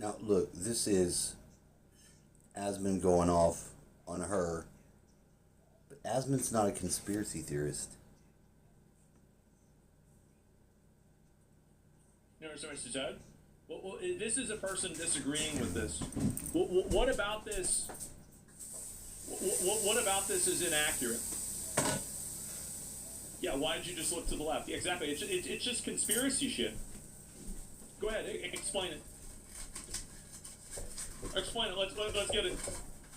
Now, look, this is Asmund going off on her, but Asmund's not a conspiracy theorist. You know what Mr. Ted? This is a person disagreeing with this. What about this? What about this is inaccurate? Yeah, why did you just look to the left? Yeah, exactly. It's just conspiracy shit. Go ahead, explain it. Explain it. Let's get it.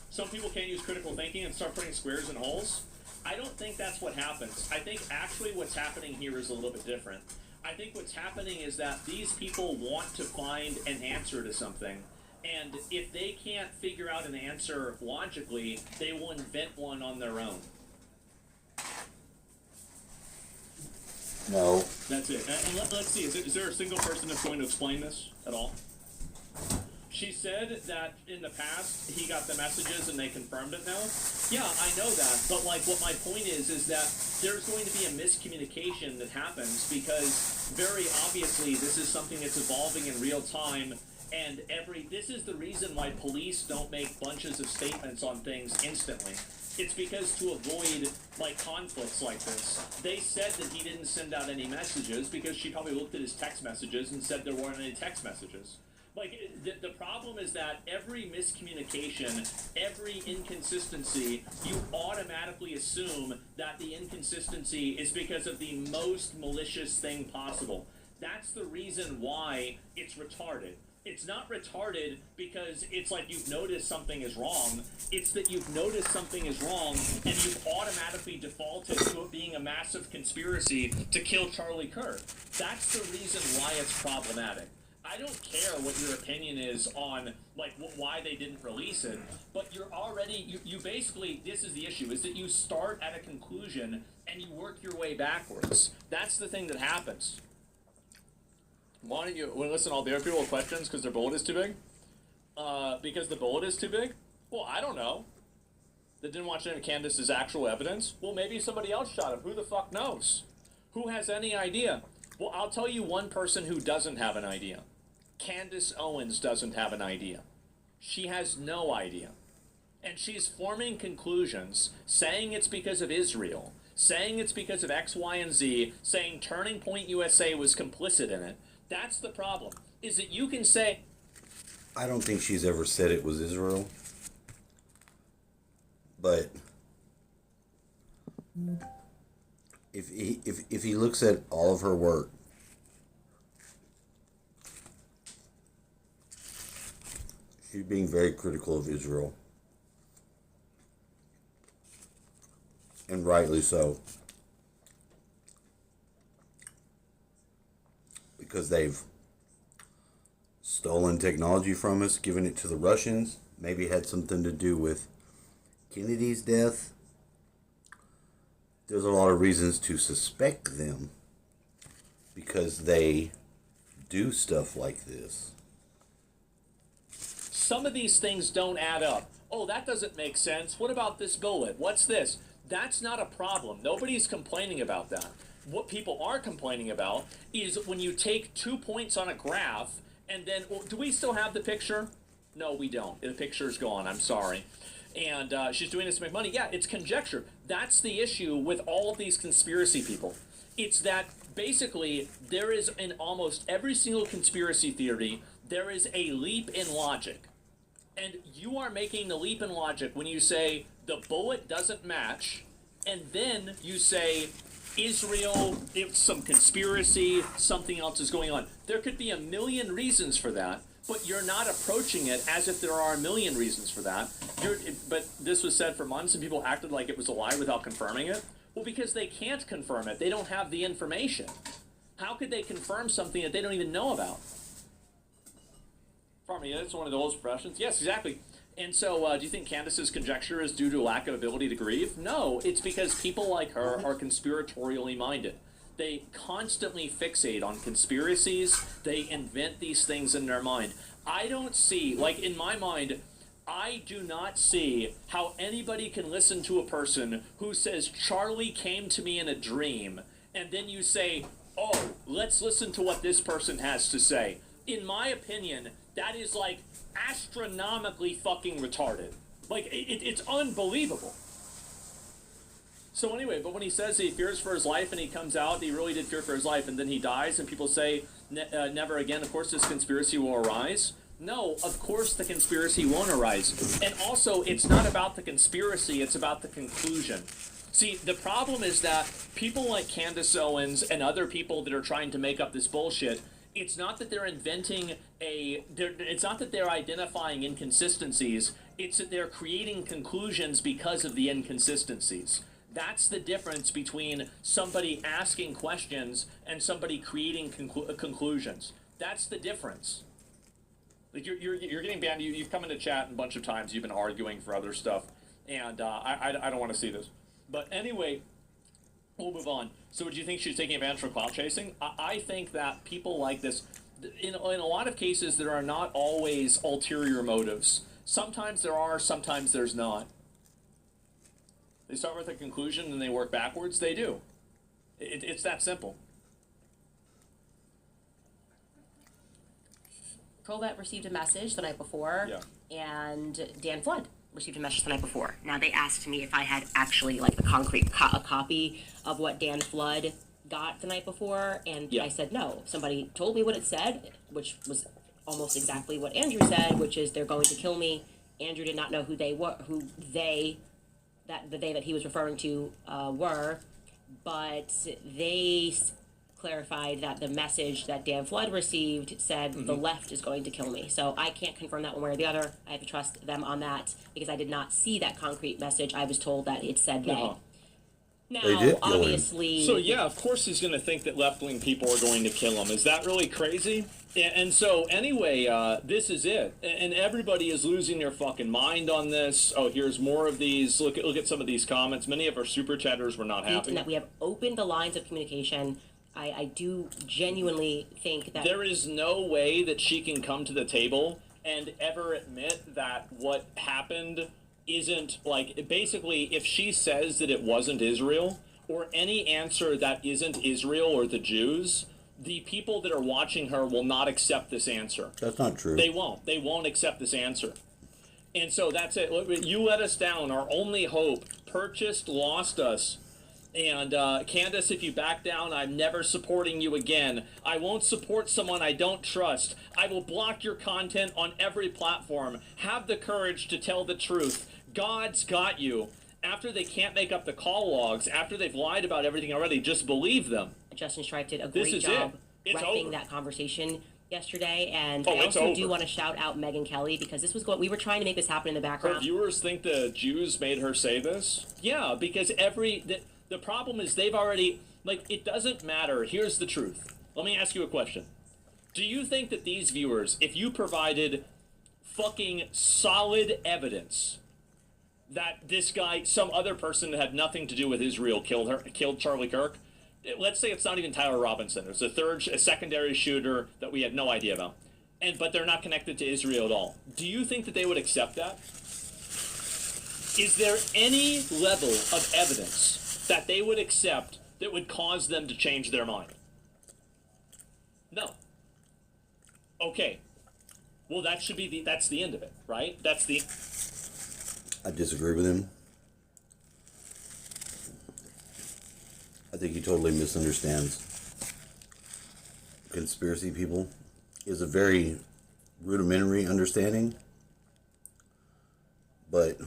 Some people can't use critical thinking and start putting squares in holes. I don't think that's what happens. I think actually what's happening here is a little bit different. I think what's happening is that these people want to find an answer to something, and if they can't figure out an answer logically, they will invent one on their own. No. That's it. And let's see, is there a single person that's going to explain this at all? She said that in the past he got the messages and they confirmed it now. Yeah, I know that, but like what my point is that there's going to be a miscommunication that happens because very obviously this is something that's evolving in real time, and this is the reason why police don't make bunches of statements on things instantly. It's because to avoid like conflicts like this. They said that he didn't send out any messages because she probably looked at his text messages and said there weren't any text messages. Like, the problem is that every miscommunication, every inconsistency, you automatically assume that the inconsistency is because of the most malicious thing possible. That's the reason why it's retarded. It's not retarded because it's like you've noticed something is wrong. It's that you've noticed something is wrong and you've automatically defaulted to it being a massive conspiracy to kill Charlie Kirk. That's the reason why it's problematic. I don't care what your opinion is on like why they didn't release it, but you're already you basically, this is the issue, is that you start at a conclusion and you work your way backwards. That's the thing that happens. Why don't you listen? All the other people with questions because their bullet is too big. Because the bullet is too big. Well, I don't know. They didn't watch any of Candace's actual evidence. Well, maybe somebody else shot him. Who the fuck knows? Who has any idea? Well, I'll tell you one person who doesn't have an idea. Candace Owens doesn't have an idea. She has no idea. And she's forming conclusions, saying it's because of Israel, saying it's because of X, Y, and Z, saying Turning Point USA was complicit in it. That's the problem, is that you can say... I don't think she's ever said it was Israel. But if he looks at all of her work, she's being very critical of Israel. And rightly so. Because they've stolen technology from us, given it to the Russians. Maybe it had something to do with Kennedy's death. There's a lot of reasons to suspect them because they do stuff like this. Some of these things don't add up. Oh, that doesn't make sense. What about this bullet? What's this? That's not a problem. Nobody's complaining about that. What people are complaining about is when you take 2 points on a graph and then, well, do we still have the picture? No, we don't. The picture's gone. I'm sorry. And she's doing this to make money. Yeah, it's conjecture. That's the issue with all of these conspiracy people. It's that basically there is in almost every single conspiracy theory, there is a leap in logic. And you are making the leap in logic when you say the bullet doesn't match, and then you say Israel, it's some conspiracy, something else is going on. There could be a million reasons for that, but you're not approaching it as if there are a million reasons for that. But this was said for months, and people acted like it was a lie without confirming it. Well, because they can't confirm it. They don't have the information. How could they confirm something that they don't even know about? Pardon me, it's one of those professions. Yes, exactly. And so, do you think Candace's conjecture is due to lack of ability to grieve? No, it's because people like her are conspiratorially minded. They constantly fixate on conspiracies. They invent these things in their mind. I don't see, like in my mind, I do not see how anybody can listen to a person who says, Charlie came to me in a dream, and then you say, oh, let's listen to what this person has to say. in my opinion, that is like astronomically fucking retarded. Like, it's unbelievable. So anyway, but when he says he fears for his life and he comes out, he really did fear for his life, and then he dies, and people say, never again, of course this conspiracy will arise. No, of course the conspiracy won't arise. And also, it's not about the conspiracy, it's about the conclusion. See, the problem is that people like Candace Owens and other people that are trying to make up this bullshit, it's not that they're inventing it's not that they're identifying inconsistencies, it's that they're creating conclusions because of the inconsistencies. That's the difference between somebody asking questions and somebody creating conclusions. That's the difference. Like you're getting banned. You've come into chat a bunch of times. You've been arguing for other stuff, and I don't want to see this. But anyway, we'll move on. So, do you think she's taking advantage for clout chasing? I think that people like this, in a lot of cases, there are not always ulterior motives. Sometimes there are. Sometimes there's not. They start with a conclusion and they work backwards. They do. It's that simple. Colbert received a message the night before, and Dan Flood received a message the night before. Now, they asked me if I had actually, like, the concrete a copy of what Dan Flood got the night before, and I said no. Somebody told me what it said, which was almost exactly what Andrew said, which is they're going to kill me. Andrew did not know who the they that he was referring to were, but they clarified that the message that Dan Flood received said the left is going to kill me. So I can't confirm that one way or the other. I have to trust them on that because I did not see that concrete message. I was told that it said they. Now, obviously... So, yeah, of course he's going to think that left-wing people are going to kill him. Is that really crazy? And so, anyway, this is it. And everybody is losing their fucking mind on this. Oh, here's more of these. Look at some of these comments. Many of our super chatters were not happy. And that we have opened the lines of communication. I do genuinely think that... There is no way that she can come to the table and ever admit that what happened isn't, like, basically, if she says that it wasn't Israel, or any answer that isn't Israel or the Jews, the people that are watching her will not accept this answer. That's not true. They won't. They won't accept this answer. And so that's it. You let us down. Our only hope. Purchased, lost us. And Candace, if you back down, I'm never supporting you again. I won't support someone I don't trust. I will block your content on every platform. Have the courage to tell the truth. God's got you. After they can't make up the call logs, after they've lied about everything already, just believe them. Justin Stripe did a great job repping that conversation yesterday, and I also do want to shout out Megyn Kelly because this was we were trying to make this happen in the background. Her viewers think the Jews made her say this? Yeah, because the problem is they've already, like, it doesn't matter. Here's the truth. Let me ask you a question. Do you think that these viewers, if you provided fucking solid evidence that this guy, some other person that had nothing to do with Israel killed Charlie Kirk, let's say it's not even Tyler Robinson. It's a secondary shooter that we had no idea about. But they're not connected to Israel at all. Do you think that they would accept that? Is there any level of evidence that they would accept that would cause them to change their mind? No. Okay. Well, that's the end of it, right? I disagree with him. I think he totally misunderstands conspiracy people. He has a very rudimentary understanding, but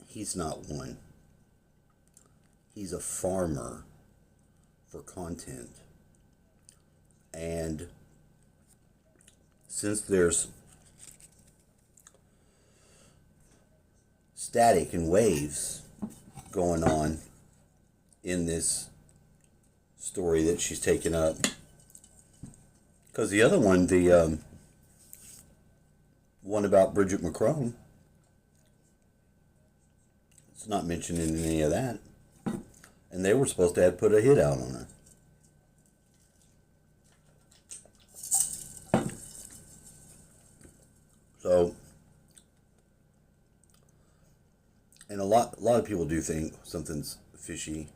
he's not one. He's a farmer for content. And since there's static and waves going on in this story that she's taken up, because the other one, the one about Bridget McCrone, it's not mentioned in any of that, and they were supposed to have put a hit out on her. So, and a lot of people do think something's fishy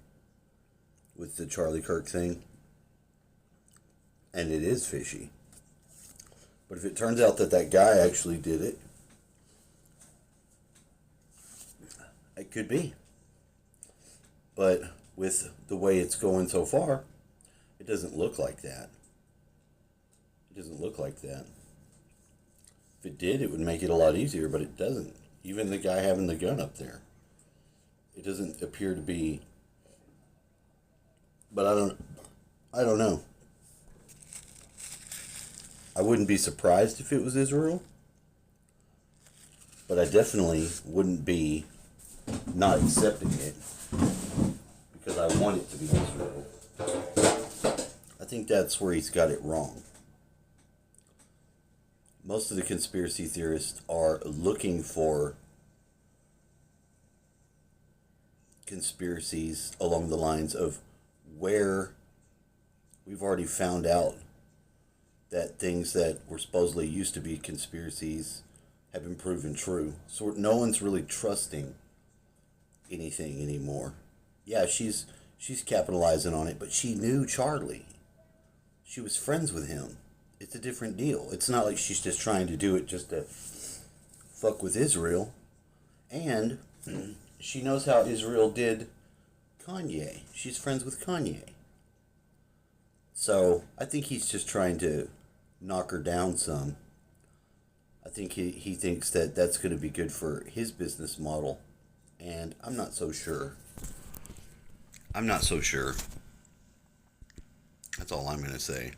with the Charlie Kirk thing, and it is fishy. But if it turns out that that guy actually did it, it could be. But with the way it's going so far, it doesn't look like that. It doesn't look like that. If it did, it would make it a lot easier, but it doesn't. Even the guy having the gun up there, it doesn't appear to be. But I don't know. I wouldn't be surprised if it was Israel, but I definitely wouldn't be not accepting it because I want it to be Israel. I think that's where he's got it wrong. Most of the conspiracy theorists are looking for conspiracies along the lines of where we've already found out that things that were supposedly used to be conspiracies have been proven true. So no one's really trusting anything anymore. Yeah, she's capitalizing on it, but she knew Charlie. She was friends with him. It's a different deal. It's not like she's just trying to do it just to fuck with Israel. And she knows how Israel did Kanye. She's friends with Kanye. So I think he's just trying to knock her down some. I think he thinks that that's going to be good for his business model. And I'm not so sure. I'm not so sure. That's all I'm going to say.